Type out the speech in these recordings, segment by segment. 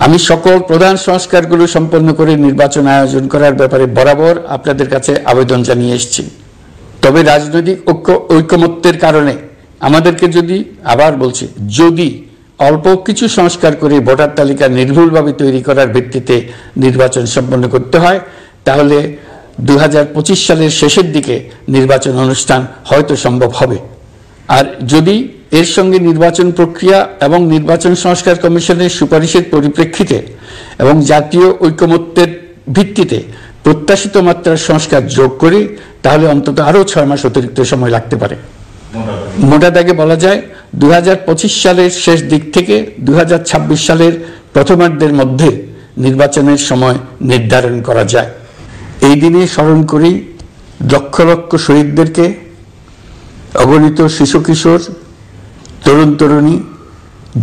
আমি সকল প্রধান সংস্কারগুলো সম্পন্ন করে নির্বাচন আয়োজন করার ব্যাপারে বরাবর আপনাদের কাছে আবেদন জানিয়ে এসেছি। তবে রাজনৈতিক ঐকমত্যের কারণে আমাদেরকে যদি অল্প কিছু সংস্কার করে ভোটার তালিকা নির্ভুলভাবে তৈরি করার ভিত্তিতে নির্বাচন সম্পন্ন করতে হয়, তাহলে 2025 সালের শেষের দিকে নির্বাচন অনুষ্ঠান হয়তো সম্ভব হবে। আর যদি এর সঙ্গে নির্বাচন প্রক্রিয়া এবং নির্বাচন সংস্কার কমিশনের সুপারিশের পরিপ্রেক্ষিতে এবং জাতীয় ঐকমত্যের ভিত্তিতে প্রত্যাশিত মাত্রার সংস্কার যোগ করি, তাহলে অন্তত আরও 6 মাস অতিরিক্ত সময় লাগতে পারে। মোটা দাগে বলা যায় 2025 সালের শেষ দিক থেকে 2026 সালের প্রথমার্ধের মধ্যে নির্বাচনের সময় নির্ধারণ করা যায়। এই দিনে স্মরণ করি লক্ষ লক্ষ শহীদদেরকে, অগণিত শিশু কিশোর, তরুণ তরুণী,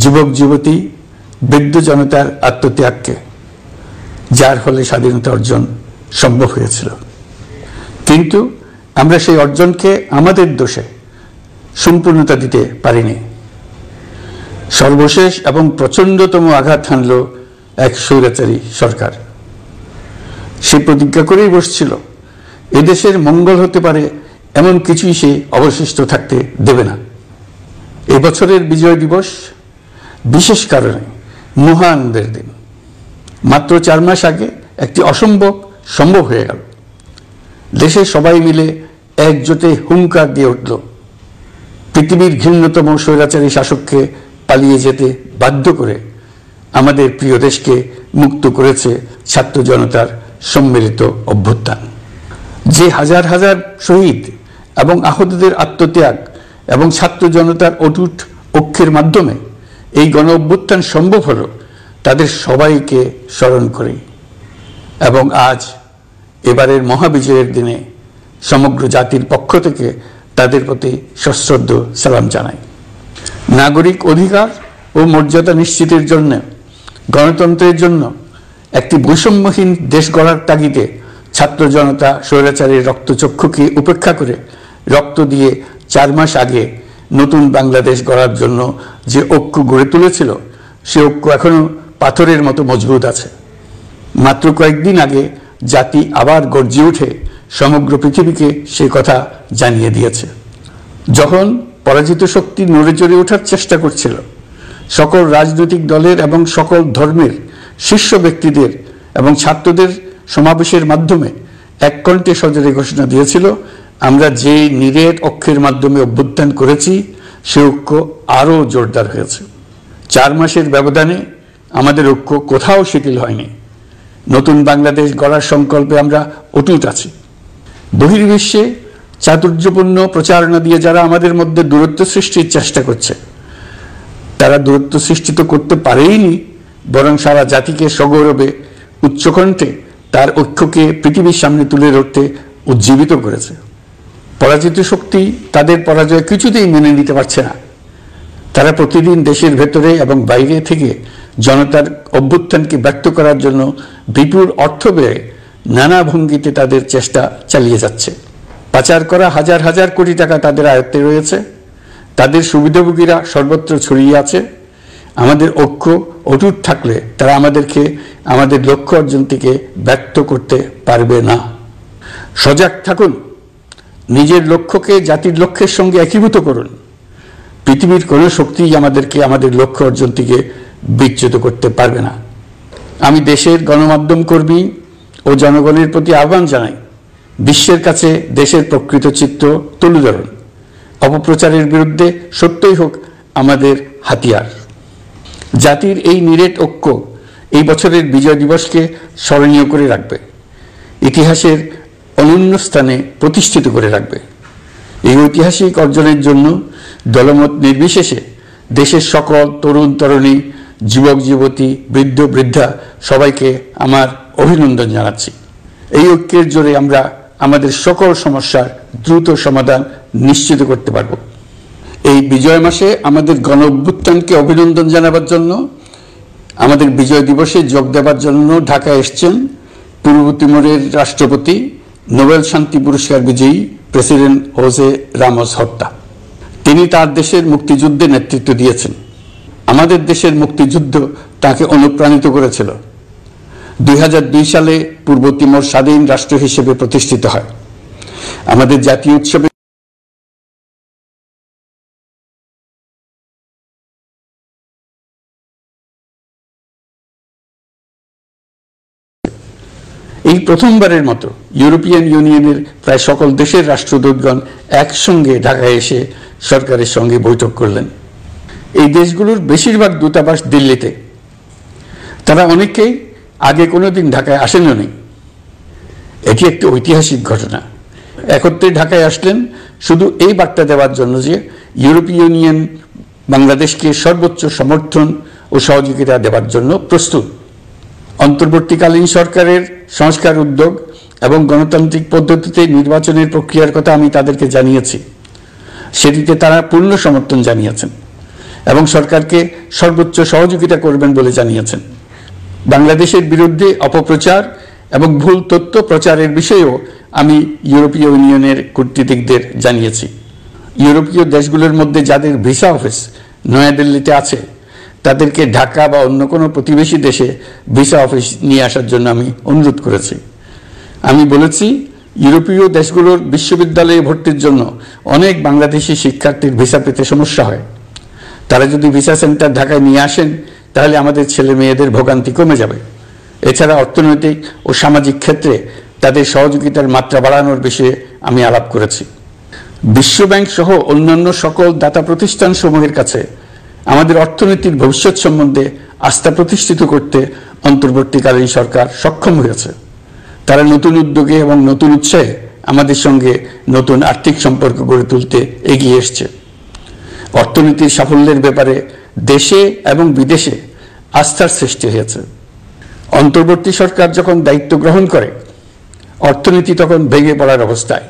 যুবক যুবতী, বৃদ্ধ জনতার আত্মত্যাগকে, যার ফলে স্বাধীনতা অর্জন সম্ভব হয়েছিল। কিন্তু আমরা সেই অর্জনকে আমাদের দোষে সম্পূর্ণতা দিতে পারিনি। সর্বশেষ এবং প্রচণ্ডতম আঘাত হানল এক স্বৈরাচারী সরকার। সে প্রতিজ্ঞা করেই বসছিল এদেশের মঙ্গল হতে পারে এমন কিছুই সে অবশিষ্ট থাকতে দেবে না। এবছরের বিজয় দিবস বিশেষ কারণে মহানন্দের দিন। মাত্র 4 মাস আগে একটি অসম্ভব সম্ভব হয়ে গেল। দেশের সবাই মিলে একজোটে হুঙ্কার দিয়ে উঠল, পৃথিবীর ঘৃণ্যতম স্বৈরাচারী শাসককে পালিয়ে যেতে বাধ্য করে আমাদের প্রিয় দেশকে মুক্ত করেছে ছাত্র জনতার সম্মিলিত অভ্যুত্থান। যে হাজার হাজার শহীদ এবং আহতদের আত্মত্যাগ এবং ছাত্র জনতার অটুট ঐক্যের মাধ্যমে এই গণ অভ্যুত্থান সম্ভব হলো, তাদের সবাইকে স্মরণ করি এবং আজ এবারের মহাবিজয়ের দিনে সমগ্র জাতির পক্ষ থেকে তাদের প্রতি সশ্রদ্ধ সালাম জানাই। নাগরিক অধিকার ও মর্যাদা নিশ্চিতের জন্য, গণতন্ত্রের জন্য একটি বৈষম্যহীন দেশ গড়ার তাগিদে ছাত্র জনতা স্বৈরাচারীর রক্তচক্ষুকে উপেক্ষা করে রক্ত দিয়ে 4 মাস আগে নতুন বাংলাদেশ গড়ার জন্য যে ঐক্য গড়ে তুলেছিল, সে ঐক্য এখনো পাথরের মতো মজবুত আছে। মাত্র কয়েকদিন আগে জাতি আবার গর্জে উঠে সমগ্র পৃথিবীকে সে কথা জানিয়ে দিয়েছে। যখন পরাজিত শক্তি নড়ে চড়ে ওঠার চেষ্টা করছিল, সকল রাজনৈতিক দলের এবং সকল ধর্মের শীর্ষ ব্যক্তিদের এবং ছাত্রদের সমাবেশের মাধ্যমে এক কণ্ঠে সজোরে ঘোষণা দিয়েছিল, আমরা যে নিরেট ঐক্যের মাধ্যমে অভ্যুত্থান করেছি সে ঐক্য আরও জোরদার হয়েছে। 4 মাসের ব্যবধানে আমাদের ঐক্য কোথাও শিথিল হয়নি। নতুন বাংলাদেশ গড়ার সংকল্পে আমরা অটুট আছি। বহির্বিশ্বে চাতুর্যপূর্ণ প্রচারণা দিয়ে যারা আমাদের মধ্যে দূরত্ব সৃষ্টির চেষ্টা করছে, তারা দূরত্ব সৃষ্টি তো করতে পারেইনি, বরং সারা জাতিকে সগৌরবে উচ্চকণ্ঠে তার ঐক্যকে পৃথিবীর সামনে তুলে ধরতে উজ্জীবিত করেছে। পরাজিত শক্তি তাদের পরাজয় কিছুতেই মেনে নিতে পারছে না। তারা প্রতিদিন দেশের ভেতরে এবং বাইরে থেকে জনতার অভ্যুত্থানকে ব্যক্ত করার জন্য বিপুল অর্থ ব্যয়ে নানা ভঙ্গিতে তাদের চেষ্টা চালিয়ে যাচ্ছে। পাচার করা হাজার হাজার কোটি টাকা তাদের আয়ত্তে রয়েছে। তাদের সুবিধাভোগীরা সর্বত্র ছড়িয়ে আছে। আমাদের ঐক্য অটুট থাকলে তারা আমাদেরকে আমাদের লক্ষ্য অর্জন থেকে ব্যর্থ করতে পারবে না। সজাগ থাকুন, নিজের লক্ষ্যকে জাতির লক্ষ্যের সঙ্গে একীভূত করুন। পৃথিবীর কোনো শক্তিই আমাদেরকে আমাদের লক্ষ্য অর্জন থেকে বিচ্যুত করতে পারবে না। আমি দেশের গণমাধ্যম কর্মী ও জনগণের প্রতি আহ্বান জানাই, বিশ্বের কাছে দেশের প্রকৃত চিত্র তুলে ধরুন। অপপ্রচারের বিরুদ্ধে সত্যই হোক আমাদের হাতিয়ার। জাতির এই নিরেট ঐক্য এই বছরের বিজয় দিবসকে স্মরণীয় করে রাখবে, ইতিহাসের অনন্য স্থানে প্রতিষ্ঠিত করে রাখবে। এই ঐতিহাসিক অর্জনের জন্য দলমত নির্বিশেষে দেশের সকল তরুণ তরুণী, যুবক যুবতী, বৃদ্ধ বৃদ্ধা সবাইকে আমার অভিনন্দন জানাচ্ছি। এই ঐক্যের জোরে আমরা আমাদের সকল সমস্যার দ্রুত সমাধান নিশ্চিত করতে পারব। এই বিজয় মাসে আমাদের গণ অভ্যুত্থানকে অভিনন্দন জানাবার জন্য, আমাদের বিজয় দিবসে যোগ দেওয়ার জন্য ঢাকায় এসছেন পূর্ব তিমুরের রাষ্ট্রপতি, নোবেল শান্তি পুরস্কার বিজয়ী প্রেসিডেন্ট হোসে রামোস হর্তা। তিনি তার দেশের মুক্তিযুদ্ধে নেতৃত্ব দিয়েছেন। আমাদের দেশের মুক্তিযুদ্ধ তাকে অনুপ্রাণিত করেছিল। 2002 সালে পূর্ব তিমোর স্বাধীন রাষ্ট্র হিসেবে প্রতিষ্ঠিত হয়। আমাদের জাতীয় উৎসবে এই প্রথমবারের মতো ইউরোপিয়ান ইউনিয়নের প্রায় সকল দেশের রাষ্ট্রদূতগণ একসঙ্গে ঢাকায় এসে সরকারের সঙ্গে বৈঠক করলেন। এই দেশগুলোর বেশিরভাগ দূতাবাস দিল্লিতে। তারা অনেকেই আগে কোনোদিন ঢাকায় আসেনও নি। এটি একটি ঐতিহাসিক ঘটনা। একত্রে ঢাকায় আসলেন শুধু এই বার্তা দেওয়ার জন্য যে ইউরোপীয় ইউনিয়ন বাংলাদেশকে সর্বোচ্চ সমর্থন ও সহযোগিতা দেওয়ার জন্য প্রস্তুত। অন্তর্বর্তীকালীন সরকারের সংস্কার উদ্যোগ এবং গণতান্ত্রিক পদ্ধতিতে নির্বাচনের প্রক্রিয়ার কথা আমি তাদেরকে জানিয়েছি। সেটিতে তারা পূর্ণ সমর্থন জানিয়েছেন এবং সরকারকে সর্বোচ্চ সহযোগিতা করবেন বলে জানিয়েছেন। বাংলাদেশের বিরুদ্ধে অপপ্রচার এবং ভুল তথ্য প্রচারের বিষয়েও আমি ইউরোপীয় ইউনিয়নের কূটনীতিকদের জানিয়েছি। ইউরোপীয় দেশগুলোর মধ্যে যাদের ভিসা অফিস নয়াদিল্লিতে আছে তাদেরকে ঢাকা বা অন্য কোনো প্রতিবেশী দেশে ভিসা অফিস নিয়ে আসার জন্য আমি অনুরোধ করেছি। আমি বলেছি ইউরোপীয় দেশগুলোর বিশ্ববিদ্যালয়ে ভর্তির জন্য অনেক বাংলাদেশি শিক্ষার্থীর ভিসা পেতে সমস্যা হয়। তারা যদি ভিসা সেন্টার ঢাকায় নিয়ে আসেন তাহলে আমাদের ছেলে মেয়েদের ভোগান্তি কমে যাবে। এছাড়া অর্থনৈতিক ও সামাজিক ক্ষেত্রে তাদের সহযোগিতার মাত্রা বাড়ানোর বিষয়ে আমি আলাপ করেছি। বিশ্বব্যাংক সহ অন্যান্য সকল দাতা প্রতিষ্ঠান সমূহের কাছে আমাদের অর্থনীতির ভবিষ্যৎ সম্বন্ধে আস্থা প্রতিষ্ঠিত করতে অন্তর্বর্তীকালীন সরকার সক্ষম হয়েছে। তারা নতুন উদ্যোগে এবং নতুন উৎসাহে আমাদের সঙ্গে নতুন আর্থিক সম্পর্ক গড়ে তুলতে এগিয়ে এসছে। অর্থনীতির সাফল্যের ব্যাপারে দেশে এবং বিদেশে আস্থার সৃষ্টি হয়েছে। অন্তর্বর্তী সরকার যখন দায়িত্ব গ্রহণ করে অর্থনীতি তখন ভেঙে পড়ার অবস্থায়।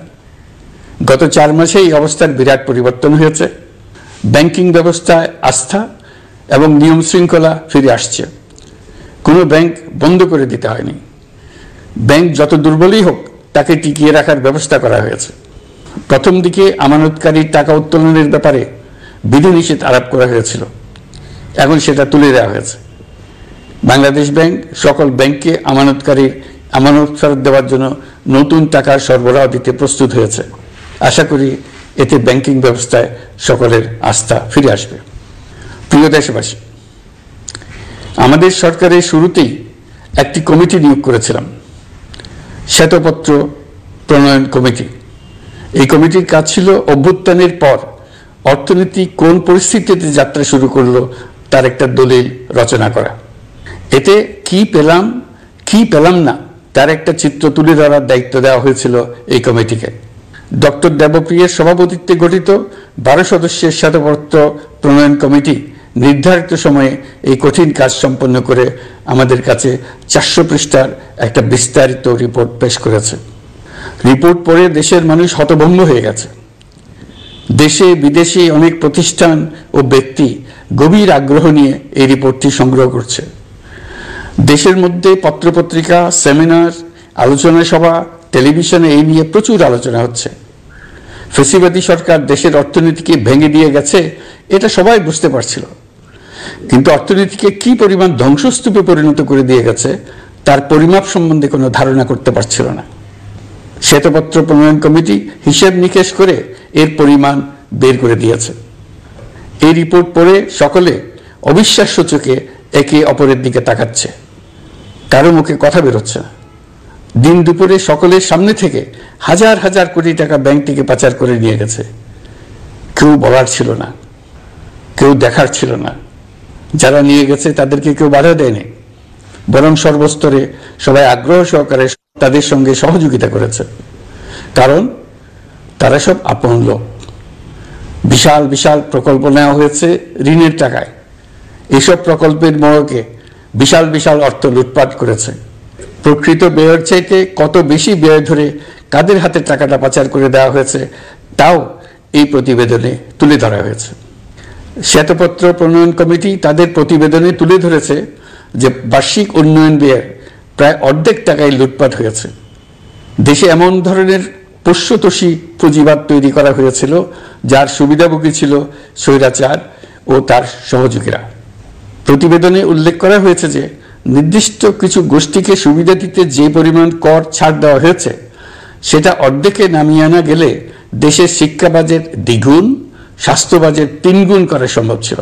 গত 4 মাসে এই অবস্থার বিরাট পরিবর্তন হয়েছে। ব্যাংকিং ব্যবস্থায় আস্থা এবং নিয়ম শৃঙ্খলা ফিরে আসছে। কোনো ব্যাংক বন্ধ করে দিতে হয়নি। ব্যাংক যত দুর্বলই হোক তাকে টিকিয়ে রাখার ব্যবস্থা করা হয়েছে। প্রথম দিকে আমানতকারীর টাকা উত্তোলনের ব্যাপারে বিধিনিষেধ আরোপ করা হয়েছিল, এখন সেটা তুলে দেওয়া হয়েছে। বাংলাদেশ ব্যাংক সকল ব্যাংককে আমানতকারীর আমানত ফেরত দেওয়ার জন্য নতুন টাকার সরবরাহ দিতে প্রস্তুত হয়েছে। আশা করি এতে ব্যাংকিং ব্যবস্থায় সকলের আস্থা ফিরে আসবে। প্রিয় দেশবাসী, আমাদের সরকারের শুরুতেই একটি কমিটি নিয়োগ করেছিলাম, শ্বেতপত্র প্রণয়ন কমিটি। এই কমিটির কাজ ছিল অভ্যুত্থানের পর অর্থনীতি কোন পরিস্থিতিতে যাত্রা শুরু করলো তার একটা দলিল রচনা করা। এতে কি পেলাম কি পেলাম না তার একটা চিত্র তুলে ধরার দায়িত্ব দেওয়া হয়েছিল এই কমিটিকে। ডক্টর দেবপ্রিয়ের সভাপতিত্বে গঠিত 12 সদস্যের শ্বেতপত্র প্রণয়ন কমিটি নির্ধারিত সময়ে এই কঠিন কাজ সম্পন্ন করে আমাদের কাছে 400 পৃষ্ঠার একটা বিস্তারিত রিপোর্ট পেশ করেছে। রিপোর্ট পড়ে দেশের মানুষ হতভম্ব হয়ে গেছে। দেশে বিদেশে অনেক প্রতিষ্ঠান ও ব্যক্তি গভীর আগ্রহ নিয়ে এই রিপোর্টটি সংগ্রহ করছে। দেশের মধ্যে পত্রপত্রিকা, সেমিনার, আলোচনা সভা, টেলিভিশনে এই নিয়ে প্রচুর আলোচনা হচ্ছে। ফ্যাসিবাদী সরকার দেশের অর্থনীতিকে ভেঙে দিয়ে গেছে এটা সবাই বুঝতে পারছিল, কিন্তু অর্থনীতিকে কি পরিমাণ ধ্বংসস্তূপে পরিণত করে দিয়ে গেছে তার পরিমাপ সম্বন্ধে কোনো ধারণা করতে পারছিল না। শ্বেতপত্র প্রণয়ন কমিটি হিসেব নিকেশ করে এর পরিমাণ বের করে দিয়েছে। এই রিপোর্ট পড়ে সকলে অবিশ্বাস্য চোখে একে অপরের দিকে তাকাচ্ছে। কারো মুখে কথা বেরোচ্ছে না। দিন দুপুরে সকলের সামনে থেকে হাজার হাজার কোটি টাকা ব্যাংক থেকে পাচার করে নিয়ে গেছে। কেউ বলার ছিল না, কেউ দেখার ছিল না। যারা নিয়ে গেছে তাদেরকে কেউ বাধা দেয়নি, বরং সর্বস্তরে সবাই আগ্রহ সহকারে তাদের সঙ্গে সহযোগিতা করেছে। কারণ তারা সব আপন লোক। বিশাল বিশাল প্রকল্প নেওয়া হয়েছে ঋণের টাকায়। এসব প্রকল্পের মোড়কে বিশাল বিশাল অর্থ লুটপাট করেছে। প্রকৃত ব্যয়ের চাইতে কত বেশি ব্যয় ধরে কাদের হাতে টাকাটা পাচার করে দেওয়া হয়েছে তাও এই প্রতিবেদনে তুলে ধরা হয়েছে। শ্বেতপত্র প্রণয়ন কমিটি তাদের প্রতিবেদনে তুলে ধরেছে যে বার্ষিক উন্নয়ন ব্যয়ের প্রায় অর্ধেক টাকায় লুটপাট হয়েছে। দেশে এমন ধরনের পোষ্যতোষী পুঁজিবাদ তৈরি করা হয়েছিল যার সুবিধাভোগী ছিল স্বৈরাচার ও তার সহযোগীরা। প্রতিবেদনে উল্লেখ করা হয়েছে যে নির্দিষ্ট কিছু গোষ্ঠীকে সুবিধা দিতে যে পরিমাণ কর ছাড় দেওয়া হয়েছে সেটা অর্ধেকে নামিয়ে আনা গেলে দেশের শিক্ষা বাজেট দ্বিগুণ, স্বাস্থ্য বাজেট 3 গুণ করা সম্ভব ছিল।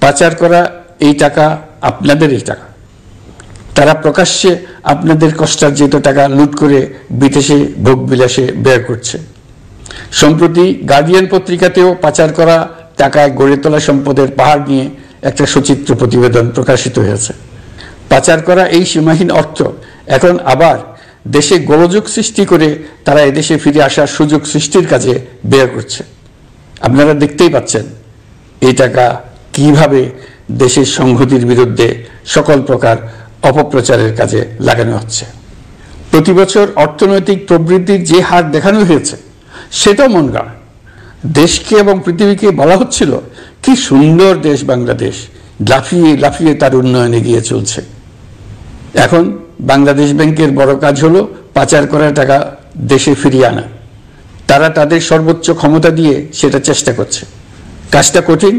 পাচার করা এই টাকা আপনাদেরই টাকা। তারা প্রকাশ্যে আপনাদের কষ্টার্জিত টাকা লুট করে বিদেশে ভোগবিলাসে ব্যয় করছে। সম্প্রতি গার্ডিয়ান পত্রিকাতেও পাচার করা টাকায় গড়ে তোলা সম্পদের পাহাড় নিয়ে একটা সচিত্র প্রতিবেদন প্রকাশিত হয়েছে। পাচার করা এই সীমাহীন অর্থ এখন আবার দেশে গোলযোগ সৃষ্টি করে তারা এদেশে ফিরে আসার সুযোগ সৃষ্টির কাজে ব্যয় করছে। আপনারা দেখতেই পাচ্ছেন এই টাকা কিভাবে দেশের সংহতির বিরুদ্ধে সকল প্রকার অপপ্রচারের কাজে লাগানো হচ্ছে। প্রতি বছর অর্থনৈতিক প্রবৃদ্ধির যে হার দেখানো হয়েছে সেটাও মন গড়া। দেশকে এবং পৃথিবীকে বলা হচ্ছিল কি সুন্দর দেশ বাংলাদেশ, লাফিয়ে লাফিয়ে তার উন্নয়নে গিয়ে চলছে। এখন বাংলাদেশ ব্যাংকের বড় কাজ হলো পাচার করা টাকা দেশে ফিরিয়ে আনা। তারা তাদের সর্বোচ্চ ক্ষমতা দিয়ে সেটা চেষ্টা করছে। কাজটা কঠিন,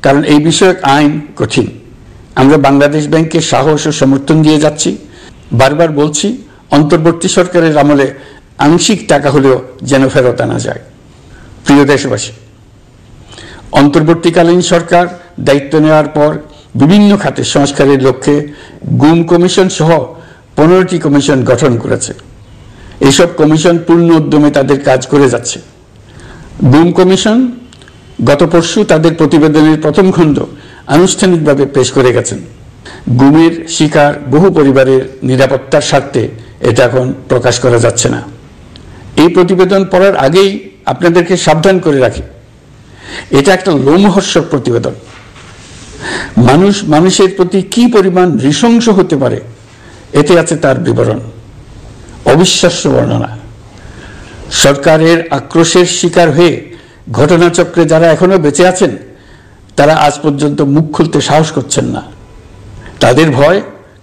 কারণ এই বিষয়ক আইন কঠিন। আমরা বাংলাদেশ ব্যাংককে সাহস ও সমর্থন দিয়ে যাচ্ছি। বারবার বলছি, অন্তর্বর্তী সরকারের আমলে আংশিক টাকা হলেও যেন ফেরত আনা যায়। প্রিয় দেশবাসী, অন্তর্বর্তীকালীন সরকার দায়িত্ব নেওয়ার পর বিভিন্ন খাতে সংস্কারের লক্ষ্যে গুম কমিশন সহ 15টি কমিশন গঠন করেছে। এইসব কমিশন পূর্ণ উদ্যমে তাদের কাজ করে যাচ্ছে। গুম কমিশন গত পরশু তাদের প্রতিবেদনের প্রথম খণ্ড আনুষ্ঠানিকভাবে পেশ করে গেছেন। গুমের শিকার বহু পরিবারের নিরাপত্তার স্বার্থে এটা এখন প্রকাশ করা যাচ্ছে না। এই প্রতিবেদন পড়ার আগেই আপনাদেরকে সাবধান করে রাখি, এটা একটা লোমহর্ষক প্রতিবেদন। মানুষ মানুষের প্রতি কি পরিমাণ নৃশংস হতে পারে এতে আছে তার বিবরণ। অবিশ্বাস্য বর্ণনা। সরকারের আক্রোশের শিকার হয়ে ঘটনাচক্রে যারা এখনো বেঁচে আছেন তারা আজ পর্যন্ত মুখ খুলতে সাহস করছেন না। তাদের ভয়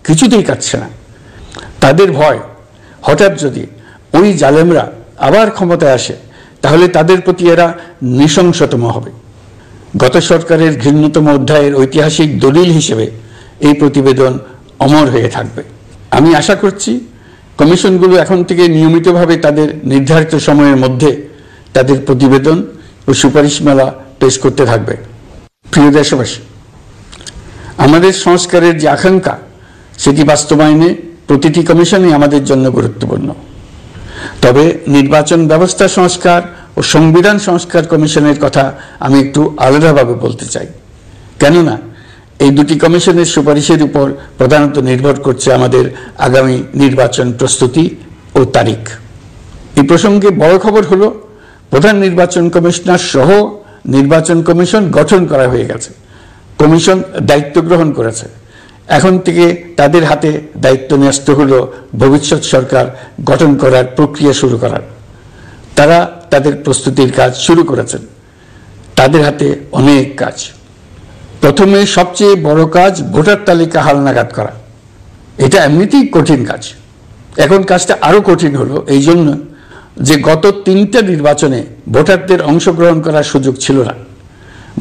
কিছুতেই কাটছে না। তাদের ভয় হঠাৎ যদি ওই জালেমরা আবার ক্ষমতায় আসে তাহলে তাদের প্রতি এরা নৃশংসতম হবে। গত সরকারের ঘৃণ্যতম অধ্যায়ের ঐতিহাসিক দলিল হিসেবে এই প্রতিবেদন অমর হয়ে থাকবে। আমি আশা করছি কমিশনগুলো এখন থেকে নিয়মিতভাবে তাদের নির্ধারিত সময়ের মধ্যে তাদের প্রতিবেদন ও সুপারিশমালা পেশ করতে থাকবে। প্রিয় দেশবাসী, আমাদের সংস্কারের যে আকাঙ্ক্ষা সেটি বাস্তবায়নে প্রতিটি কমিশনই আমাদের জন্য গুরুত্বপূর্ণ। তবে নির্বাচন ব্যবস্থা সংস্কার ও সংবিধান সংস্কার কমিশনের কথা আমি একটু আলাদাভাবে বলতে চাই। কেননা এই দুটি কমিশনের সুপারিশের উপর প্রধানত নির্ভর করছে আমাদের আগামী নির্বাচন প্রস্তুতি ও তারিখ। এই প্রসঙ্গে বড় খবর হলো প্রধান নির্বাচন কমিশনার সহ নির্বাচন কমিশন গঠন করা হয়ে গেছে। কমিশন দায়িত্ব গ্রহণ করেছে। এখন থেকে তাদের হাতে দায়িত্ব ন্যস্ত হলো ভবিষ্যৎ সরকার গঠন করার প্রক্রিয়া শুরু করার। তারা তাদের প্রস্তুতির কাজ শুরু করেছেন। তাদের হাতে অনেক কাজ। প্রথমে সবচেয়ে বড় কাজ ভোটার তালিকা হালনাগাদ করা। এটা এমনিতেই কঠিন কাজ। এখন কাজটা আরো কঠিন হলো এই জন্য যে গত 3টা নির্বাচনে ভোটারদের অংশগ্রহণ করার সুযোগ ছিল না।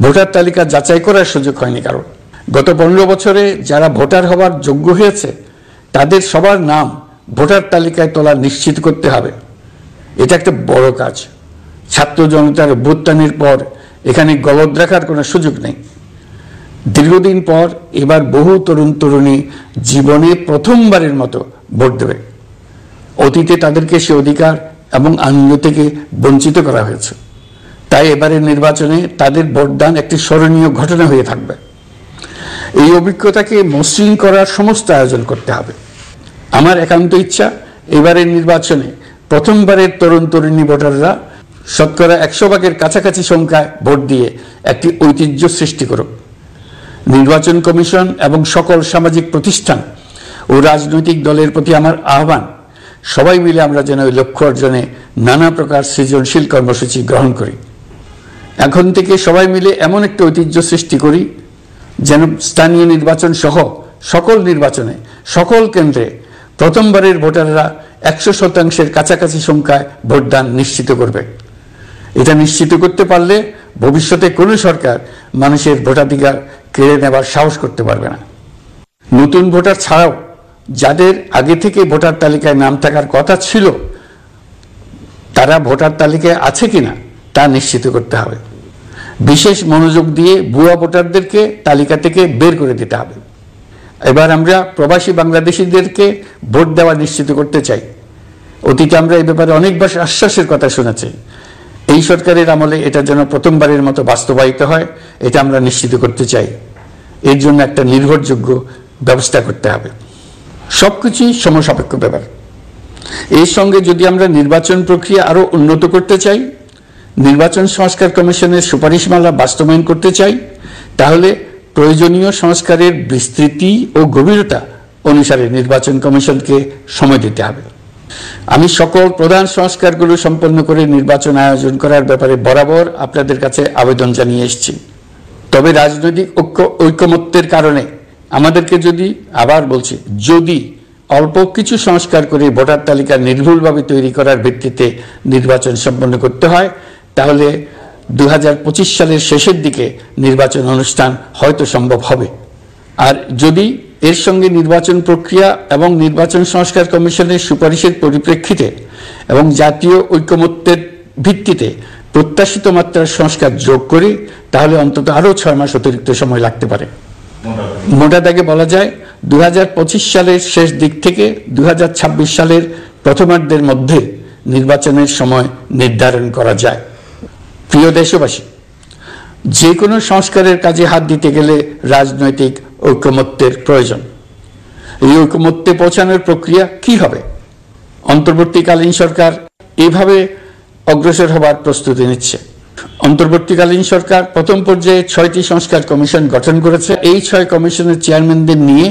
ভোটার তালিকা যাচাই করার সুযোগ হয়নি কারণ। গত 15 বছরে যারা ভোটার হওয়ার যোগ্য হয়েছে তাদের সবার নাম ভোটার তালিকায় তোলা নিশ্চিত করতে হবে। এটা একটা বড় কাজ। ছাত্র জনতার অভ্যুত্থানের পর এখানে গলদ রাখার কোনো সুযোগ নেই। দীর্ঘদিন পর এবার বহু তরুণ তরুণী জীবনে প্রথমবারের মতো ভোট দেবে। অতীতে তাদেরকে সে অধিকার এবং আনন্দ থেকে বঞ্চিত করা হয়েছে। তাই এবারের নির্বাচনে তাদের ভোটদান একটি স্মরণীয় ঘটনা হয়ে থাকবে। এই অভিজ্ঞতাকে মসৃণ করার সমস্ত আয়োজন করতে হবে। আমার একান্ত ইচ্ছা এবারের নির্বাচনে প্রথমবারের তরুণ তরুণী ভোটাররা শতকরা 100% কাছাকাছি সংখ্যায় ভোট দিয়ে একটি ঐতিহ্য সৃষ্টি করুক। নির্বাচন কমিশন এবং সকল সামাজিক প্রতিষ্ঠান ও রাজনৈতিক দলের প্রতি আমার আহ্বান, সবাই মিলে আমরা যেন ওই লক্ষ্য অর্জনে নানা প্রকার সৃজনশীল কর্মসূচি গ্রহণ করি। এখন থেকে সবাই মিলে এমন একটা ঐতিহ্য সৃষ্টি করি যেন স্থানীয় নির্বাচন সহ সকল নির্বাচনে সকল কেন্দ্রে প্রথমবারের ভোটাররা 100% কাছাকাছি সংখ্যায় ভোটদান নিশ্চিত করবে। এটা নিশ্চিত করতে পারলে ভবিষ্যতে কোনো সরকার মানুষের ভোটাধিকার কেড়ে নেবার সাহস করতে পারবে না। নতুন ভোটার ছাড়াও যাদের আগে থেকে ভোটার তালিকায় নাম থাকার কথা ছিল তারা ভোটার তালিকায় আছে কিনা তা নিশ্চিত করতে হবে। বিশেষ মনোযোগ দিয়ে ভুয়া ভোটারদেরকে তালিকা থেকে বের করে দিতে হবে। এবার আমরা প্রবাসী বাংলাদেশিদেরকে ভোট দেওয়া নিশ্চিত করতে চাই। অতীতে আমরা এই ব্যাপারে অনেকবার আশ্বাসের কথা শুনেছি। এই সরকারের আমলে এটা যেন প্রথমবারের মতো বাস্তবায়িত হয়, এটা আমরা নিশ্চিত করতে চাই। এর জন্য একটা নির্ভরযোগ্য ব্যবস্থা করতে হবে। সবকিছুই সমসাপেক্ষ ব্যাপার। এর সঙ্গে যদি আমরা নির্বাচন প্রক্রিয়া আরো উন্নত করতে চাই, নির্বাচন সংস্কার কমিশনের সুপারিশমালা বাস্তবায়ন করতে চাই, তাহলে প্রয়োজনীয় সংস্কারের বিস্তৃতি ও গভীরতা অনুসারে নির্বাচন কমিশনকে সময় দিতে হবে। আমি সকল প্রধান সংস্কারগুলো সম্পন্ন করে নির্বাচন আয়োজন করার ব্যাপারে বরাবর আপনাদের কাছে আবেদন জানিয়ে এসেছি। তবে রাজনৈতিক ঐকমত্যের কারণে আমাদেরকে যদি, আবার বলছি, যদি অল্প কিছু সংস্কার করে ভোটার তালিকা নির্ভুলভাবে তৈরি করার ভিত্তিতে নির্বাচন সম্পন্ন করতে হয়, তাহলে 2025 সালের শেষের দিকে নির্বাচন অনুষ্ঠান হয়তো সম্ভব হবে। আর যদি এর সঙ্গে নির্বাচন প্রক্রিয়া এবং নির্বাচন সংস্কার কমিশনের সুপারিশের পরিপ্রেক্ষিতে এবং জাতীয় ঐকমত্যের ভিত্তিতে প্রত্যাশিত মাত্রার সংস্কার যোগ করি, তাহলে অন্তত আরও 6 মাস অতিরিক্ত সময় লাগতে পারে। মোটা দাগে বলা যায় 2025 সালের শেষ দিক থেকে 2026 সালের প্রথমার্ধের মধ্যে নির্বাচনের সময় নির্ধারণ করা যায়। প্রিয় দেশবাসী, যে কোনো সংস্কারের কাজে হাত দিতে গেলে রাজনৈতিক ঐকমত্যের প্রয়োজন। এই ঐকমত্যে পৌঁছানোর প্রক্রিয়া কি হবে? অন্তর্বর্তীকালীন সরকার এভাবে অগ্রসর হবার প্রস্তুতি নিচ্ছে। অন্তর্বর্তীকালীন সরকার প্রথম পর্যায়ে 6টি সংস্কার কমিশন গঠন করেছে। এই 6 কমিশনের চেয়ারম্যানদের নিয়ে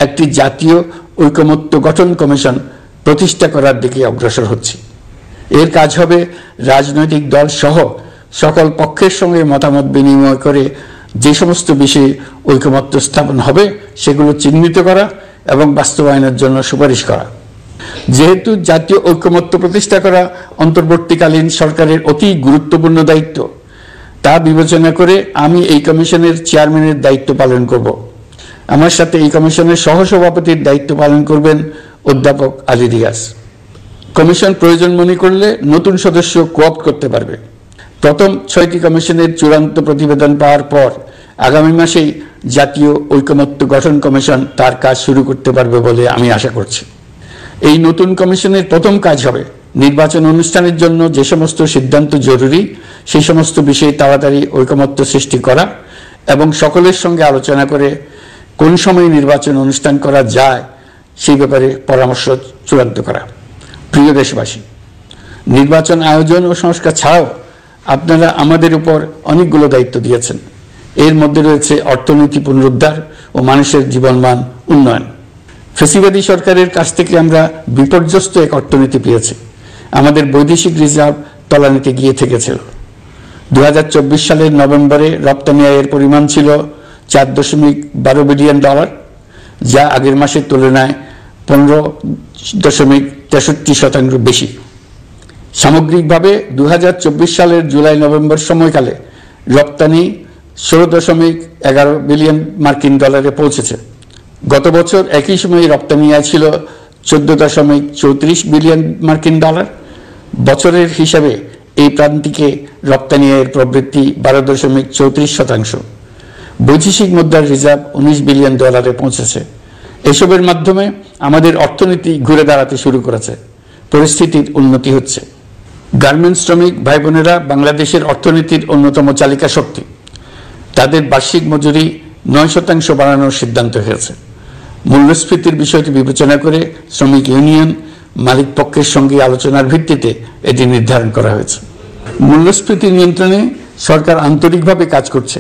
একটি জাতীয় ঐকমত্য গঠন কমিশন প্রতিষ্ঠা করার দিকে অগ্রসর হচ্ছে। এর কাজ হবে রাজনৈতিক দল সহ সকল পক্ষের সঙ্গে মতামত বিনিময় করে যে সমস্ত বিষয়ে ঐকমত্য স্থাপন হবে সেগুলো চিহ্নিত করা এবং বাস্তবায়নের জন্য সুপারিশ করা। যেহেতু জাতীয় ঐকমত্য প্রতিষ্ঠা করা অন্তর্বর্তীকালীন সরকারের অতি গুরুত্বপূর্ণ দায়িত্ব, তা বিবেচনা করে আমি এই কমিশনের চেয়ারম্যানের দায়িত্ব পালন করব। আমার সাথে এই কমিশনের সহসভাপতির দায়িত্ব পালন করবেন অধ্যাপক আলী রিয়াজ। কমিশন প্রয়োজন মনে করলে নতুন সদস্য কোঅপ্ট করতে পারবে। প্রথম 6টি কমিশনের চূড়ান্ত প্রতিবেদন পাওয়ার পর আগামী মাসেই জাতীয় ঐকমত্য গঠন কমিশন তার কাজ শুরু করতে পারবে বলে আমি আশা করছি। এই নতুন কমিশনের প্রথম কাজ হবে নির্বাচন অনুষ্ঠানের জন্য যে সমস্ত সিদ্ধান্ত জরুরি সেই সমস্ত বিষয়ে তাড়াতাড়ি ঐকমত্য সৃষ্টি করা এবং সকলের সঙ্গে আলোচনা করে কোন সময় নির্বাচন অনুষ্ঠান করা যায় সেই ব্যাপারে পরামর্শ চূড়ান্ত করা। প্রিয় দেশবাসী, নির্বাচন আয়োজন ও সংস্কার ছাড়াও আপনারা আমাদের উপর অনেকগুলো দায়িত্ব দিয়েছেন। এর মধ্যে রয়েছে অর্থনীতি পুনরুদ্ধার ও মানুষের জীবনমান উন্নয়ন। ফ্যাসিবাদী সরকারের কাছ থেকে আমরা বিপর্যস্ত এক অর্থনীতি পেয়েছি। আমাদের বৈদেশিক রিজার্ভ তলানিতে গিয়ে থেকেছিল। 2024 সালের নভেম্বরে রপ্তানি আয়ের পরিমাণ ছিল $4.12 বিলিয়ন, যা আগের মাসের তুলনায় 15.63% বেশি। সামগ্রিকভাবে 2024 সালের জুলাই নভেম্বর সময়কালে রপ্তানি $16.11 বিলিয়ন পৌঁছেছে। গত বছর একই সময়ে রপ্তানি আয় ছিল $14.34 বিলিয়ন। বছরের হিসাবে এই প্রান্তিকে রপ্তানি আয়ের প্রবৃদ্ধি 12.34%। বৈদেশিক মুদ্রার রিজার্ভ $19 বিলিয়ন পৌঁছেছে। এসবের মাধ্যমে আমাদের অর্থনীতি ঘুরে দাঁড়াতে শুরু করেছে। পরিস্থিতির উন্নতি হচ্ছে। গার্মেন্টস শ্রমিক ভাই বোনেরা বাংলাদেশের অর্থনীতির অন্যতম চালিকা শক্তি। তাদের বার্ষিক মজুরি 9% বাড়ানোর সিদ্ধান্ত হয়েছে। মূল্যস্ফীতির বিষয়টি বিবেচনা করে শ্রমিক ইউনিয়ন মালিক পক্ষের সঙ্গে আলোচনার ভিত্তিতে এটি নির্ধারণ করা হয়েছে। মূল্যস্ফীতি নিয়ন্ত্রণে সরকার আন্তরিকভাবে কাজ করছে।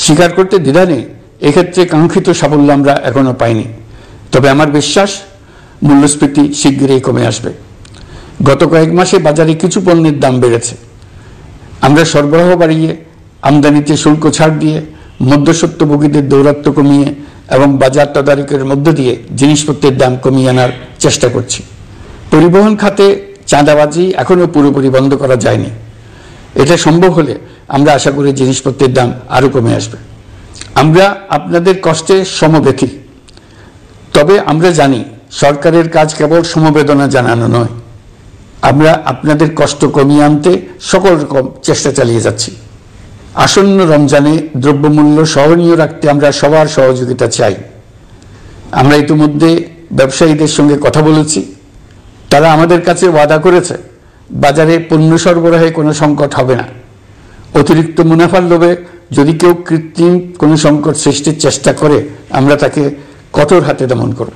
স্বীকার করতে দ্বিধা নেই, এক্ষেত্রে কাঙ্ক্ষিত সাফল্য আমরা এখনো পাইনি। তবে আমার বিশ্বাস মূল্যস্ফীতি শিগগিরই কমে আসবে। গত কয়েক মাসে বাজারে কিছু পণ্যের দাম বেড়েছে। আমরা সরবরাহ বাড়িয়ে, আমদানিতে শুল্ক ছাড় দিয়ে, মধ্যস্বত্বভোগীদের দৌরাত্ম্য কমিয়ে এবং বাজার তদারকির মধ্য দিয়ে জিনিসপত্রের দাম কমিয়ে আনার চেষ্টা করছি। পরিবহন খাতে চাঁদাবাজি এখনো পুরোপুরি বন্ধ করা যায়নি। এটা সম্ভব হলে আমরা আশা করি জিনিসপত্রের দাম আরো কমে আসবে। আমরা আপনাদের কষ্টে সমব্যথী। তবে আমরা জানি সরকারের কাজ কেবল সমবেদনা জানানো নয়। আমরা আপনাদের কষ্ট কমিয়ে আনতে সকল রকম চেষ্টা চালিয়ে যাচ্ছি। আসন্ন রমজানে দ্রব্যমূল্য সহনীয় রাখতে আমরা সবার সহযোগিতা চাই। আমরা ইতিমধ্যে ব্যবসায়ীদের সঙ্গে কথা বলেছি। তারা আমাদের কাছে ওয়াদা করেছে বাজারে পণ্য সরবরাহে কোনো সংকট হবে না। অতিরিক্ত মুনাফার লোভে যদি কেউ কৃত্রিম কোনো সংকট সৃষ্টির চেষ্টা করে আমরা তাকে কঠোর হাতে দমন করব।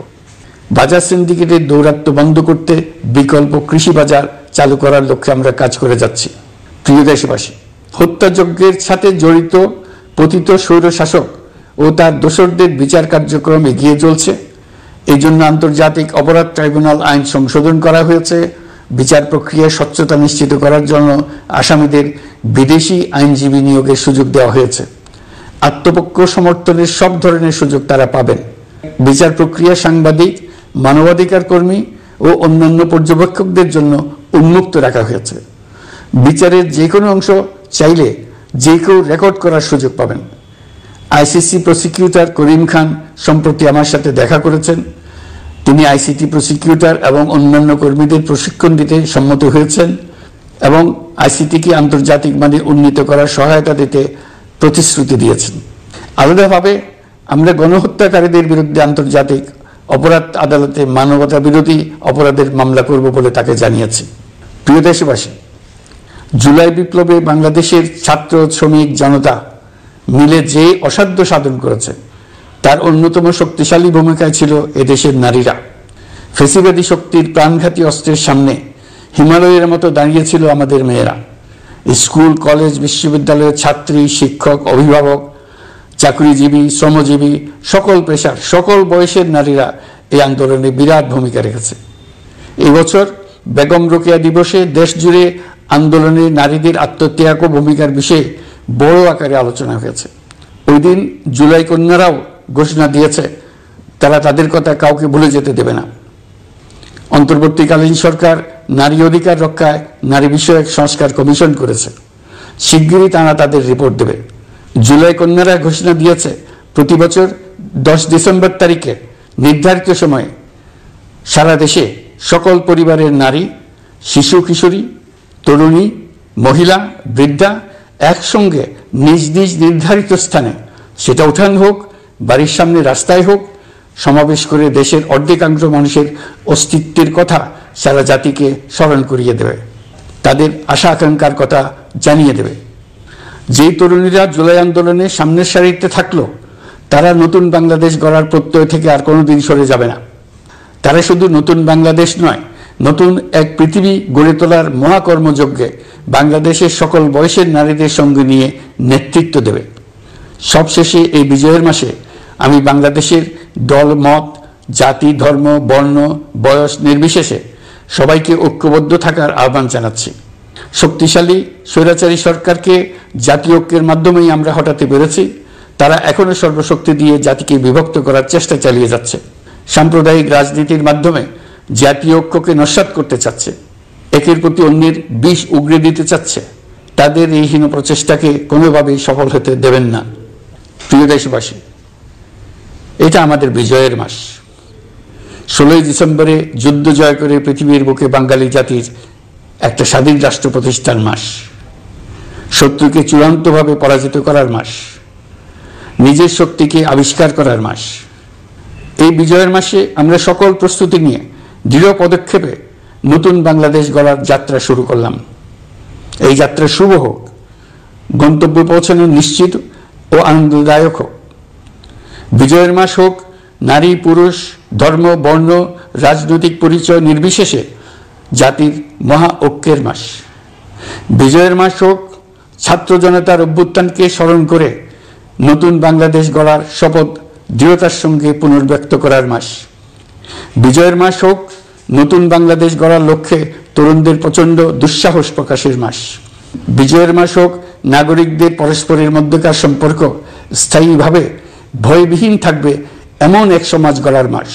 বাজার সিন্ডিকেটের দৌরাত্ম্য বন্ধ করতে বিকল্প কৃষি বাজার চালু করার লক্ষ্যে আমরা কাজ করে যাচ্ছি। প্রিয় দেশবাসী, হত্যাযজ্ঞের সাথে জড়িত পতিত স্বৈরশাসক ও তার দোসরদের বিচার কার্যক্রম এগিয়ে চলছে। এই জন্য আন্তর্জাতিক অপরাধ ট্রাইব্যুনাল আইন সংশোধন করা হয়েছে। বিচার প্রক্রিয়ায় স্বচ্ছতা নিশ্চিত করার জন্য আসামিদের বিদেশি আইনজীবী নিয়োগের সুযোগ দেওয়া হয়েছে। আত্মপক্ষ সমর্থনের সব ধরনের সুযোগ তারা পাবেন। বিচার প্রক্রিয়া সাংবাদিক, মানবাধিকার কর্মী ও অন্যান্য পর্যবেক্ষকদের জন্য উন্মুক্ত রাখা হয়েছে। বিচারের যে কোনো অংশ চাইলে যে কেউ রেকর্ড করার সুযোগ পাবেন। আইসিসি প্রসিকিউটর করিম খান সম্প্রতি আমার সাথে দেখা করেছেন। তিনি আইসিটি প্রসিকিউটর এবং অন্যান্য কর্মীদের প্রশিক্ষণ দিতে সম্মত হয়েছেন এবং আইসিটিকে আন্তর্জাতিক মানে উন্নীত করার সহায়তা দিতে প্রতিশ্রুতি দিয়েছেন। আলাদাভাবে আমরা গণহত্যাকারীদের বিরুদ্ধে আন্তর্জাতিক অপরাধ আদালতে মানবতা বিরোধী অপরাধের মামলা করব বলে তাকে জানিয়েছি। প্রিয় দেশবাসী, জুলাই বিপ্লবে বাংলাদেশের ছাত্র, শ্রমিক, জনতা মিলে যে অসাধ্য সাধন করেছে তার অন্যতম শক্তিশালী ভূমিকায় ছিল এদেশের নারীরা। ফেসিবাদী শক্তির প্রাণঘাতী অস্ত্রের সামনে হিমালয়ের মতো দাঁড়িয়েছিল আমাদের মেয়েরা। স্কুল, কলেজ, বিশ্ববিদ্যালয়ের ছাত্রী, শিক্ষক, অভিভাবক, চাকরিজীবী, শ্রমজীবী, সকল পেশার, সকল বয়সের নারীরা এই আন্দোলনে বিরাট ভূমিকা রেখেছে। এই বছর বেগম রোকেয়া দিবসে দেশ জুড়ে আন্দোলনে নারীদের আত্মত্যাগ ও ভূমিকার বিষয়ে বড় আকারে আলোচনা হয়েছে। ওই দিন জুলাই কন্যারাও ঘোষণা দিয়েছে তারা তাদের কথা কাউকে ভুলে যেতে দেবে না। অন্তর্বর্তীকালীন সরকার নারী অধিকার রক্ষায় নারী বিষয়ক সংস্কার কমিশন করেছে। শিগগিরই তারা তাদের রিপোর্ট দেবে। জুলাই কন্যারা ঘোষণা দিয়েছে প্রতি বছর 10 ডিসেম্বর তারিখে নির্ধারিত সময়ে সারা দেশে সকল পরিবারের নারী, শিশু, কিশোরী, তরুণী, মহিলা, বৃদ্ধা একসঙ্গে নিজ নিজ নির্ধারিত স্থানে, সেটা উঠান হোক, বাড়ির সামনে রাস্তায় হোক, সমাবেশ করে দেশের অর্ধেকাংশ মানুষের অস্তিত্বের কথা সারা জাতিকে স্মরণ করিয়ে দেবে, তাদের আশা আকাঙ্ক্ষার কথা জানিয়ে দেবে। যেই তরুণীরা জুলাই আন্দোলনে সামনের সারিতে থাকলো তারা নতুন বাংলাদেশ গড়ার প্রত্যয় থেকে আর কোনোদিন সরে যাবে না। তারা শুধু নতুন বাংলাদেশ নয়, নতুন এক পৃথিবী গড়ে তোলার মহাকর্মযজ্ঞে বাংলাদেশের সকল বয়সের নারীদের সঙ্গে নিয়ে নেতৃত্ব দেবে। সবশেষে এই বিজয়ের মাসে আমি বাংলাদেশের দল, মত, জাতি, ধর্ম, বর্ণ, বয়স নির্বিশেষে সবাইকে ঐক্যবদ্ধ থাকার আহ্বান জানাচ্ছি। শক্তিশালী স্বৈরাচারী সরকারকে জাতীয় ঐক্যের মাধ্যমেই আমরা হটাতে পেরেছি। তারা এখনো সর্বশক্তি দিয়ে জাতিকে বিভক্ত করার চেষ্টা চালিয়ে যাচ্ছে। সাম্প্রদায়িক রাজনীতির মাধ্যমে জাতীয় ঐক্যকে নস্যাৎ করতে চাচ্ছে, একের প্রতি অন্যের বিষ উগরে দিতে চাচ্ছে। তাদের এই হীন প্রচেষ্টাকে কোনোভাবেই সফল হতে দেবেন না। প্রিয় দেশবাসী, এটা আমাদের বিজয়ের মাস। 16 ডিসেম্বরে যুদ্ধ জয় করে পৃথিবীর বুকে বাঙালি জাতির একটা স্বাধীন রাষ্ট্র প্রতিষ্ঠার মাস, শত্রুকে চূড়ান্তভাবে পরাজিত করার মাস, নিজের শক্তিকে আবিষ্কার করার মাস। এই বিজয়ের মাসে আমরা সকল প্রস্তুতি নিয়ে দৃঢ় পদক্ষেপে নতুন বাংলাদেশ গড়ার যাত্রা শুরু করলাম। এই যাত্রা শুভ হোক, গন্তব্যে পৌঁছানো নিশ্চিত ও আনন্দদায়ক হোক। বিজয়ের মাস হোক নারী, পুরুষ, ধর্ম, বর্ণ, রাজনৈতিক পরিচয় নির্বিশেষে জাতির মহা ঐক্যের মাস। বিজয়ের মাস হোক ছাত্র জনতার অভ্যুত্থানকে স্মরণ করে নতুন বাংলাদেশ গড়ার শপথ দৃঢ়তার সঙ্গে পুনর্ব্যক্ত করার মাস। বিজয়ের মাস হোক নতুন বাংলাদেশ গড়ার লক্ষ্যে তরুণদের প্রচণ্ড দুঃসাহস প্রকাশের মাস। বিজয়ের মাস হোক নাগরিকদের পরস্পরের মধ্যকার সম্পর্ক স্থায়ীভাবে ভয়বিহীন থাকবে এমন এক সমাজ গড়ার মাস।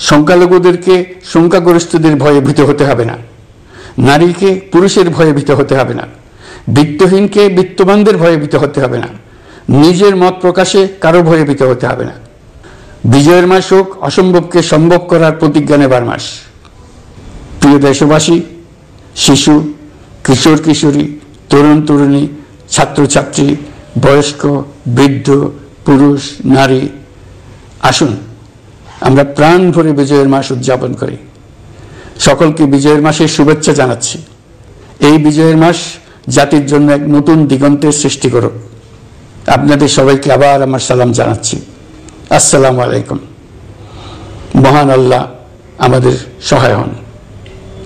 সংখ্যালঘুদেরকে সংখ্যাগরিষ্ঠদের ভয়ে ভীত হতে হবে না, নারীকে পুরুষের ভয়ে ভীত হতে হবে না, বিত্তহীনকে বিত্তবানদের ভয়ে ভীত হতে হবে না, নিজের মত প্রকাশে কারো ভয়ে ভীত হতে হবে না। বিজয়ের মাস হোক অসম্ভবকে সম্ভব করার প্রতিজ্ঞা নেবার মাস। প্রিয় দেশবাসী, শিশু, কিশোর কিশোরী, তরুণ তরুণী, ছাত্রছাত্রী, বয়স্ক, বৃদ্ধ, পুরুষ, নারী, আসুন আমরা প্রাণ ভরে বিজয়ের মাস উদযাপন করি। সকলকে বিজয়ের মাসের শুভেচ্ছা জানাচ্ছি। এই বিজয়ের মাস জাতির জন্য এক নতুন দিগন্তের সৃষ্টি করুক। আপনাদের সবাইকে আবার আমার সালাম জানাচ্ছি। আসসালামু আলাইকুম। মহান আল্লাহ আমাদের সহায় হন।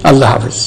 আল্লাহ হাফেজ।